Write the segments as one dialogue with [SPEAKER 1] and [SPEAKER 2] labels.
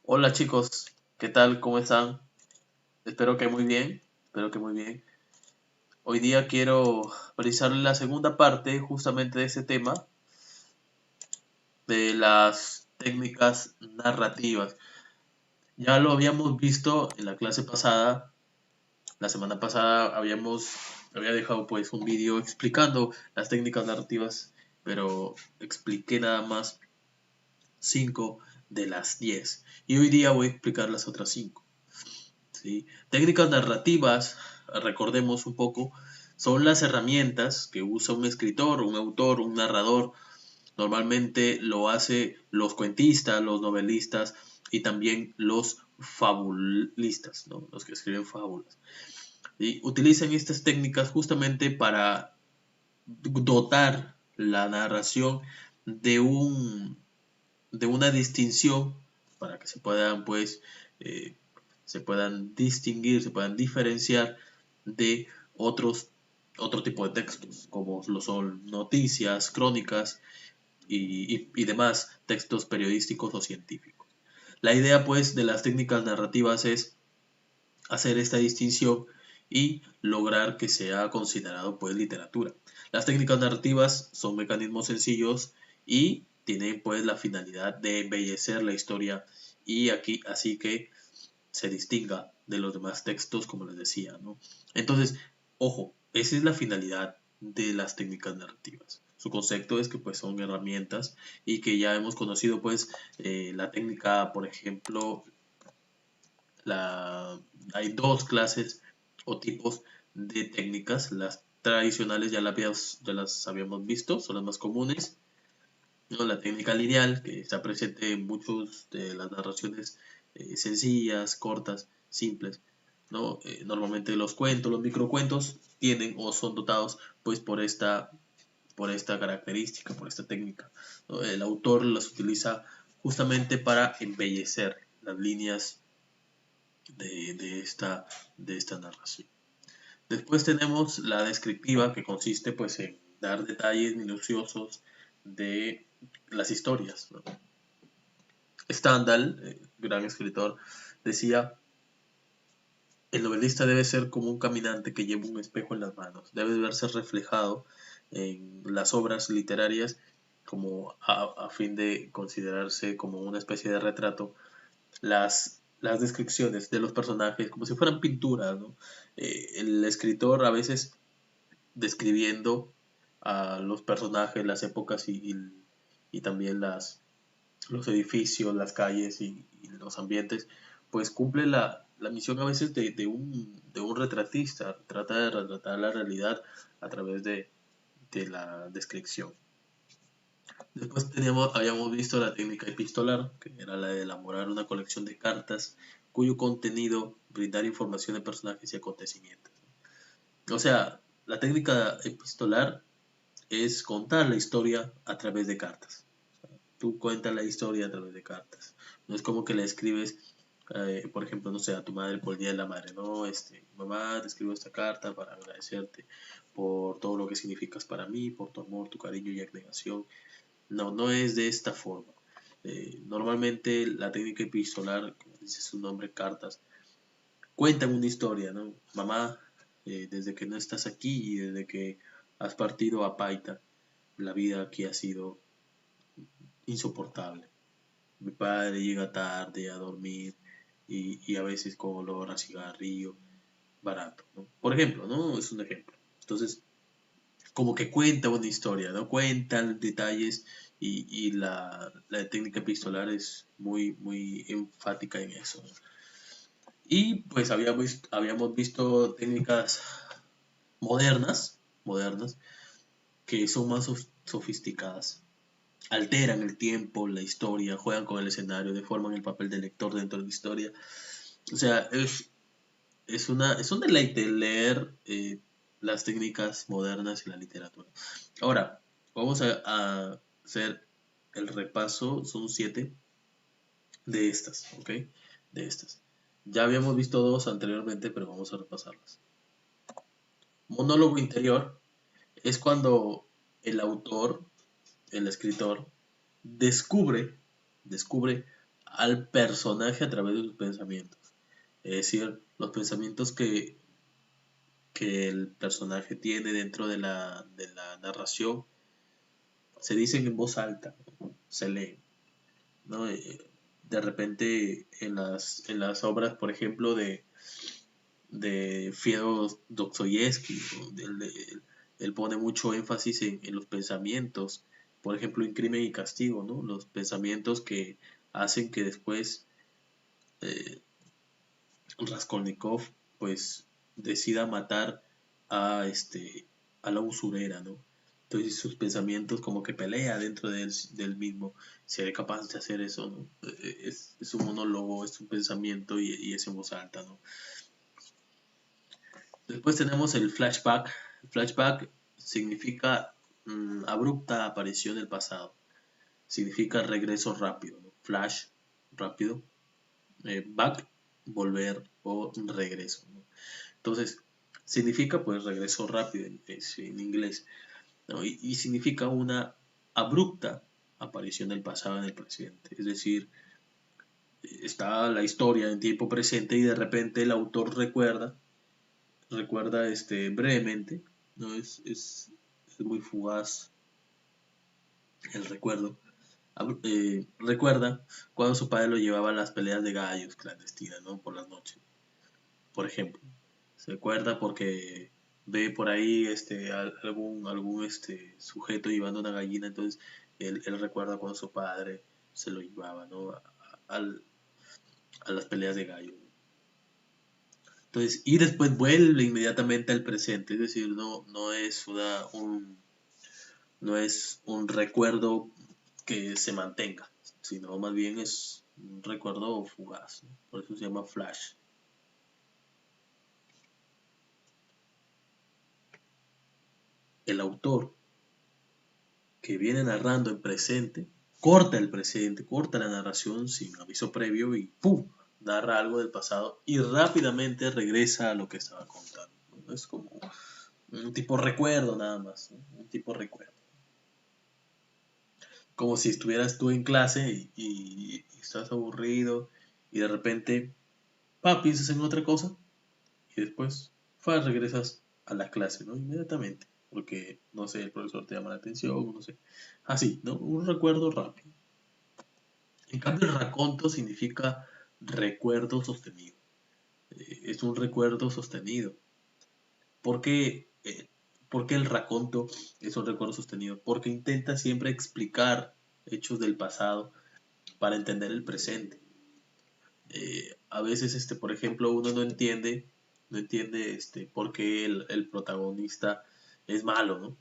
[SPEAKER 1] Hola chicos, ¿qué tal? ¿Cómo están? Espero que muy bien, espero que muy bien. Hoy día quiero realizar la segunda parte justamente de ese tema, de las técnicas narrativas. Ya lo habíamos visto en la clase pasada, la semana pasada había dejado pues un vídeo explicando las técnicas narrativas, pero expliqué nada más 5 de las 10. Y hoy día voy a explicar las otras 5. ¿Sí? Técnicas narrativas, recordemos un poco, son las herramientas que usa un escritor, un autor, un narrador. Normalmente lo hace los cuentistas, los novelistas y también los fabulistas, ¿no? Los que escriben fábulas. Y utilizan estas técnicas justamente para dotar la narración de de una distinción para que se puedan pues eh, se puedan distinguir, se puedan diferenciar de otro tipo de textos, como lo son noticias, crónicas y demás textos periodísticos o científicos. La idea, pues, de las técnicas narrativas es hacer esta distinción y lograr que sea considerado, pues, literatura. Las técnicas narrativas son mecanismos sencillos y tienen, pues, la finalidad de embellecer la historia y aquí, así que se distinga de los demás textos, como les decía, ¿no? Entonces, ojo, esa es la finalidad de las técnicas narrativas. Su concepto es que pues son herramientas y que ya hemos conocido pues la técnica, por ejemplo, la, hay dos clases o tipos de técnicas. Las tradicionales ya las habíamos visto, son las más comunes, ¿no? La técnica lineal, que está presente en muchas de las narraciones sencillas, cortas, simples, ¿no? Normalmente los cuentos, los microcuentos tienen o son dotados pues por esta característica, por esta técnica, ¿no? El autor las utiliza justamente para embellecer las líneas de esta narración. Después tenemos la descriptiva, que consiste pues en dar detalles minuciosos de las historias, ¿no? Stendhal, gran escritor, decía, el novelista debe ser como un caminante que lleva un espejo en las manos, debe verse reflejado en las obras literarias como a fin de considerarse como una especie de retrato, las descripciones de los personajes como si fueran pinturas, ¿no? El escritor a veces describiendo a los personajes, las épocas y también los edificios, las calles y los ambientes, pues cumple la misión a veces de un retratista, trata de retratar la realidad a través de la descripción. Después habíamos visto la técnica epistolar, que era la de elaborar una colección de cartas cuyo contenido brindar información de personajes y acontecimientos. O sea, la técnica epistolar es contar la historia a través de cartas. Tú cuentas la historia a través de cartas. No es como que le escribes, por ejemplo, no sé, a tu madre por el Día de la Madre. No, mamá, te escribo esta carta para agradecerte por todo lo que significas para mí, por tu amor, tu cariño y abnegación. No, no es de esta forma. Normalmente la técnica epistolar, como dice su nombre, cartas, cuentan una historia, ¿no? Mamá, desde que no estás aquí y desde que has partido a Paita, la vida aquí ha sido insoportable. Mi padre llega tarde a dormir y a veces con olor a cigarrillo barato, ¿no? Por ejemplo, ¿no? Es un ejemplo. Entonces, como que cuenta una historia, ¿no? Cuentan detalles y la técnica epistolar es muy enfática en eso, ¿no? Y pues habíamos visto técnicas modernas, que son más sofisticadas. Alteran el tiempo, la historia, juegan con el escenario, deforman el papel del lector dentro de la historia. O sea, es un deleite leer las técnicas modernas y la literatura. Ahora, vamos a hacer el repaso, son 7 de estas, ¿ok? De estas. Ya habíamos visto dos anteriormente, pero vamos a repasarlas. Monólogo interior es cuando el autor, el escritor, descubre al personaje a través de sus pensamientos. Es decir, los pensamientos que el personaje tiene dentro de la narración se dicen en voz alta, se leen, ¿no? De repente en las obras, por ejemplo, de Fyodor Dostoyevsky, ¿no? Él pone mucho énfasis en los pensamientos, por ejemplo, en Crimen y Castigo, ¿no? Los pensamientos que hacen que después eh, Raskolnikov pues decida matar a la usurera, ¿no? Entonces sus pensamientos como que pelea dentro del mismo, seré capaz de hacer eso, ¿no? Es un monólogo, es un pensamiento y es en voz alta, ¿no? Después tenemos el flashback. El flashback significa abrupta aparición del pasado, significa regreso rápido, ¿no? Flash, rápido, back, volver o regreso, ¿no? Entonces, significa pues regreso rápido en inglés, ¿no? Y significa una abrupta aparición del pasado en el presente. Es decir, está la historia en tiempo presente y de repente el autor recuerda brevemente, ¿no? Es muy fugaz el recuerdo. Recuerda cuando su padre lo llevaba a las peleas de gallos clandestinas, ¿no? Por las noches, por ejemplo. Se acuerda porque ve por ahí algún sujeto llevando una gallina, entonces él recuerda cuando su padre se lo llevaba, ¿no? Al- a las peleas de gallo. Entonces, y después vuelve inmediatamente al presente, es decir, no es no es un recuerdo que se mantenga, sino más bien es un recuerdo fugaz, ¿no? Por eso se llama flash. El autor que viene narrando en presente, corta el presente, corta la narración sin aviso previo y ¡pum! Narra algo del pasado y rápidamente regresa a lo que estaba contando, ¿no? Es como un tipo recuerdo nada más, ¿no? Un tipo recuerdo. Como si estuvieras tú en clase y estás aburrido y de repente, piensas en otra cosa y después, regresas a la clase, ¿no? Inmediatamente, porque, no sé, el profesor te llama la atención, no sé. Así, ¿no? Un recuerdo rápido. En cambio, el raconto significa recuerdo sostenido. Es un recuerdo sostenido. ¿Por qué, por qué el raconto es un recuerdo sostenido? Porque intenta siempre explicar hechos del pasado para entender el presente. A veces, por ejemplo, uno no entiende por qué el protagonista es malo, ¿no?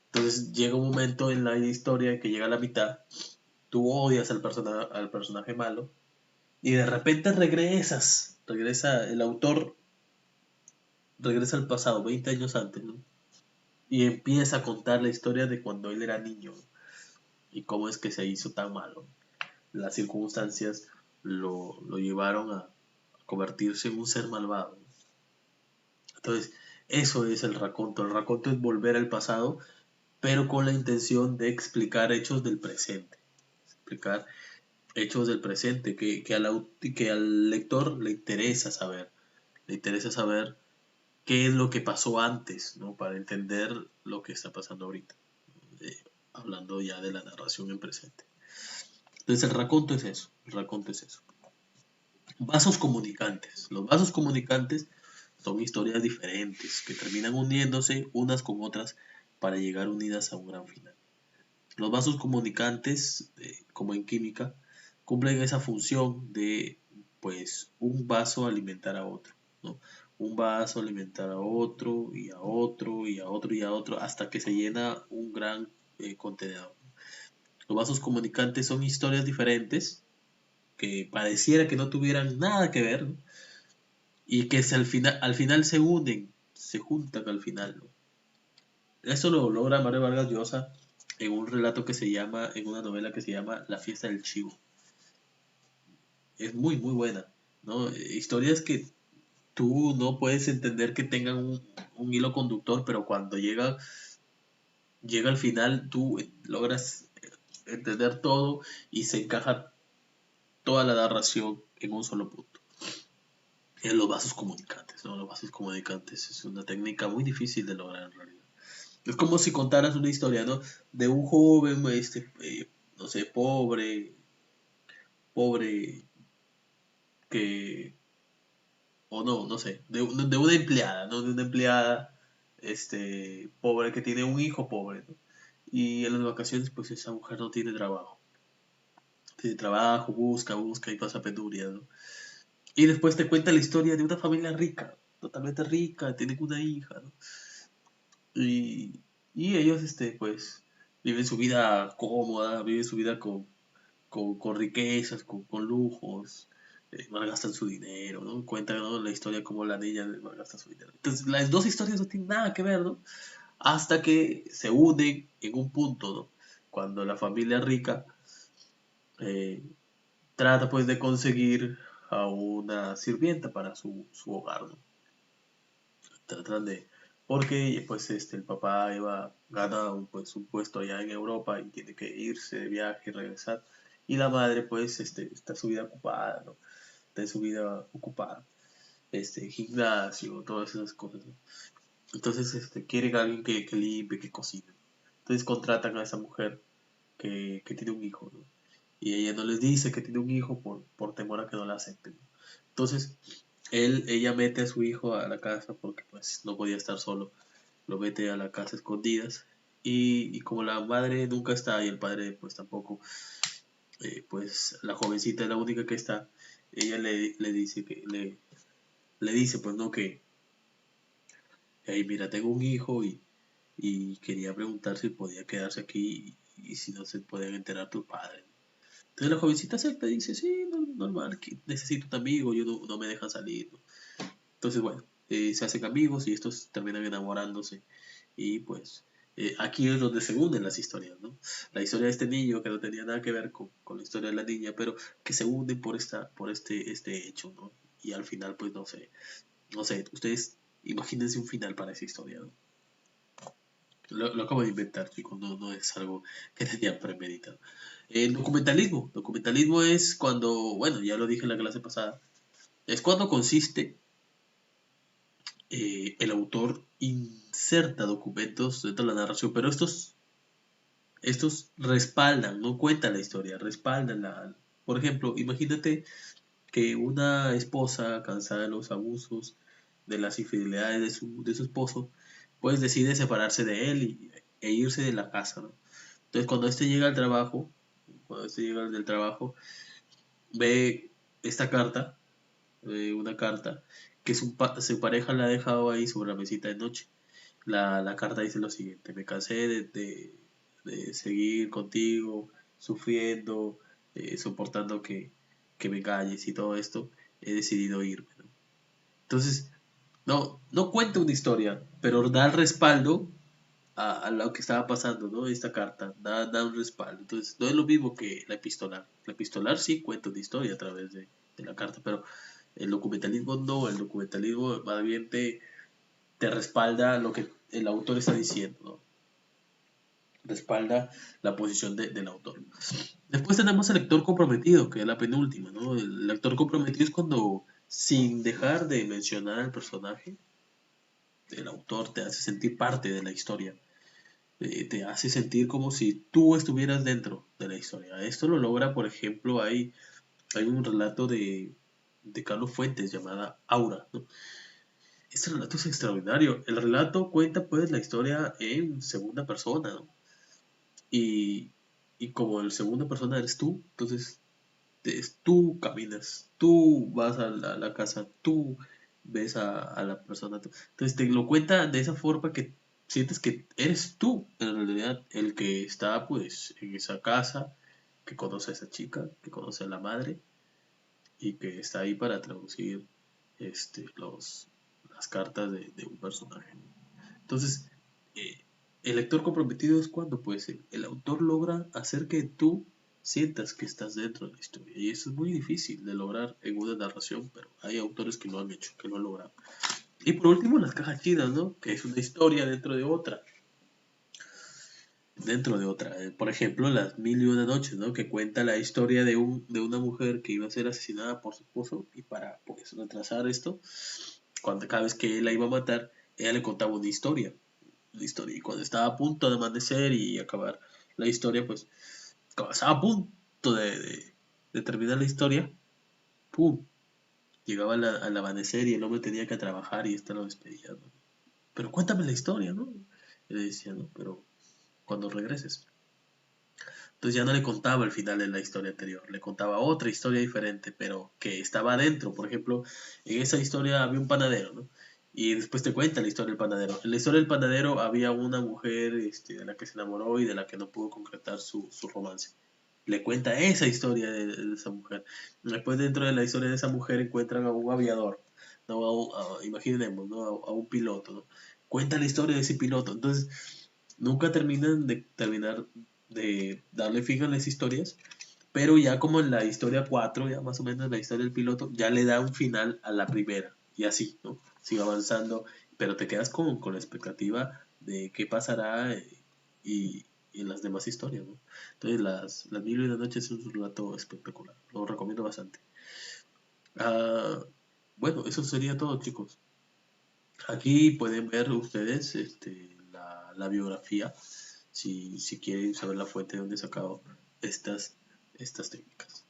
[SPEAKER 1] Entonces llega un momento en la historia que llega a la mitad, tú odias al personaje malo y de repente regresa el autor, regresa al pasado, 20 años antes, ¿no? Y empieza a contar la historia de cuando él era niño, ¿no? Y cómo es que se hizo tan malo. Las circunstancias lo llevaron a convertirse en un ser malvado. Entonces, eso es el raconto. El raconto es volver al pasado, pero con la intención de explicar hechos del presente. Explicar hechos del presente que al lector le interesa saber. Le interesa saber qué es lo que pasó antes, ¿no? Para entender lo que está pasando ahorita. eh, Hablando ya de la narración en presente. Entonces, el raconto es eso. El raconto es eso. Vasos comunicantes. Los vasos comunicantes son historias diferentes que terminan uniéndose unas con otras para llegar unidas a un gran final. Los vasos comunicantes, como en química, cumplen esa función de, pues, un vaso alimentar a otro, ¿no? Un vaso alimentar a otro y a otro y a otro y a otro hasta que se llena un gran contenedor. Los vasos comunicantes son historias diferentes que pareciera que no tuvieran nada que ver, ¿no? Y que al final se unen, se juntan al final, ¿no? Eso lo logra Mario Vargas Llosa en un relato que se llama, en una novela que se llama La fiesta del chivo. Es muy, muy buena, ¿no? Historias que tú no puedes entender que tengan un hilo conductor, pero cuando llega al final, tú logras entender todo y se encaja toda la narración en un solo punto. En los vasos comunicantes, ¿no? Los vasos comunicantes es una técnica muy difícil de lograr en realidad. Es como si contaras una historia, ¿no? De un joven, no sé, pobre, que, o no, no sé, de una empleada, ¿no? De una empleada, pobre, que tiene un hijo pobre, ¿no? Y en las vacaciones, pues esa mujer no tiene trabajo. Tiene trabajo, busca y pasa penurias, ¿no? Y después te cuenta la historia de una familia rica, totalmente rica, tienen una hija, ¿no? Y, y ellos, pues, viven su vida cómoda, viven su vida con riquezas, con lujos, malgastan su dinero, ¿no? Cuentan, ¿no? La historia como la niña malgasta su dinero. Entonces, las dos historias no tienen nada que ver, ¿no? Hasta que se unen en un punto, ¿no? Cuando la familia rica eh, trata, pues, de conseguir a una sirvienta para su hogar, ¿no? Tratan de... Porque, pues, el papá gana pues, un puesto allá en Europa y tiene que irse de viaje y regresar. Y la madre, pues, está su vida ocupada, ¿no? Está en su vida ocupada. Gimnasio, todas esas cosas, ¿no? Entonces, quieren a alguien que limpie, que cocine. Entonces contratan a esa mujer que tiene un hijo, ¿no? Y ella no les dice que tiene un hijo por temor a que no la acepten, ¿no? Entonces, ella mete a su hijo a la casa porque pues no podía estar solo. Lo mete a la casa escondidas. Y como la madre nunca está y el padre pues tampoco, pues la jovencita es la única que está, ella le dice le dice pues no que, hey, mira, tengo un hijo y quería preguntar si podía quedarse aquí y si no se pueden enterar tu padre. Entonces la jovencita acepta y dice, sí, normal, que necesito un amigo, yo no me dejan salir, ¿no? Entonces, bueno, se hacen amigos y estos terminan enamorándose. Y pues aquí es donde se unen las historias, ¿no? La historia de este niño que no tenía nada que ver con la historia de la niña, pero que se unen por este hecho, ¿no? Y al final, pues no sé, ustedes imagínense un final para esa historia, ¿no? Lo acabo de inventar, chicos, no es algo que tenía premeditado. El documentalismo es cuando, bueno, ya lo dije en la clase pasada, es cuando consiste el autor inserta documentos dentro de la narración, pero estos respaldan, no cuentan la historia, respaldan la... Por ejemplo, imagínate que una esposa cansada de los abusos, de las infidelidades de su esposo, pues decide separarse de él e irse de la casa, ¿no? Entonces cuando este llega al trabajo, cuando este llega del trabajo, ve esta carta, una carta, que su pareja la ha dejado ahí sobre la mesita de noche. La carta dice lo siguiente: me cansé de seguir contigo, sufriendo, soportando que me calles y todo esto, he decidido irme, ¿no? Entonces, no cuenta una historia, pero da el respaldo a lo que estaba pasando, ¿no? Esta carta da un respaldo. Entonces, no es lo mismo que la epistolar. La epistolar sí cuenta una historia a través de la carta, pero el documentalismo no. El documentalismo más bien te respalda lo que el autor está diciendo, ¿no? Respalda la posición del autor. Después tenemos el lector comprometido, que es la penúltima, ¿no? El lector comprometido es cuando, sin dejar de mencionar al personaje, el autor te hace sentir parte de la historia, te hace sentir como si tú estuvieras dentro de la historia. Esto lo logra, por ejemplo, hay un relato de Carlos Fuentes llamada Aura, ¿no? Este relato es extraordinario. El relato cuenta pues la historia en segunda persona, ¿no? Y, y como el segunda persona eres tú, entonces tú caminas, tú vas a la casa, tú ves a la persona. Entonces te lo cuenta de esa forma que sientes que eres tú, en realidad, el que está pues en esa casa, que conoce a esa chica, que conoce a la madre y que está ahí para traducir las cartas de un personaje. Entonces, eh, el lector comprometido es cuando pues el autor logra hacer que tú sientas que estás dentro de la historia. Y eso es muy difícil de lograr en una narración, pero hay autores que lo han hecho, que lo han logrado. Y por último, las cajas chinas, ¿no? Que es una historia dentro de otra. dentro de otra. Por ejemplo, Las Mil y Una Noches, ¿no? Que cuenta la historia de una mujer que iba a ser asesinada por su esposo y para, pues, retrasar esto, cuando cada vez que él la iba a matar, ella le contaba una historia. Y cuando estaba a punto de amanecer y acabar la historia, pues, cuando estaba a punto de terminar la historia, ¡pum! Llegaba al amanecer y el hombre tenía que trabajar y esta lo despedía, ¿no? Pero cuéntame la historia, ¿no? Y le decía, ¿no? Pero cuando regreses. Entonces ya no le contaba el final de la historia anterior, le contaba otra historia diferente, pero que estaba adentro. Por ejemplo, en esa historia había un panadero, ¿no? Y después te cuenta la historia del panadero. En la historia del panadero había una mujer de la que se enamoró y de la que no pudo concretar su romance. Le cuenta esa historia de esa mujer. Después dentro de la historia de esa mujer encuentran a un aviador, ¿no? Imaginemos, ¿no? A un piloto, ¿no? Cuenta la historia de ese piloto. Entonces, nunca terminan de terminar de darle fin a las historias, pero ya como en la historia 4 ya más o menos la historia del piloto, ya le da un final a la primera, y así, ¿no? Sigue avanzando, pero te quedas con la expectativa de qué pasará y, y en las demás historias, ¿no? Entonces, las Mil y una Noches es un relato espectacular, lo recomiendo bastante. Ah, bueno, eso sería todo, chicos. Aquí pueden ver ustedes la biografía si quieren saber la fuente de donde he sacado estas, estas técnicas.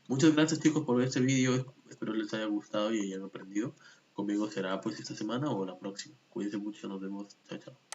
[SPEAKER 1] Muchas gracias chicos por ver este vídeo, espero les haya gustado y hayan aprendido. Conmigo será pues esta semana o la próxima. Cuídense mucho, nos vemos, chao chao.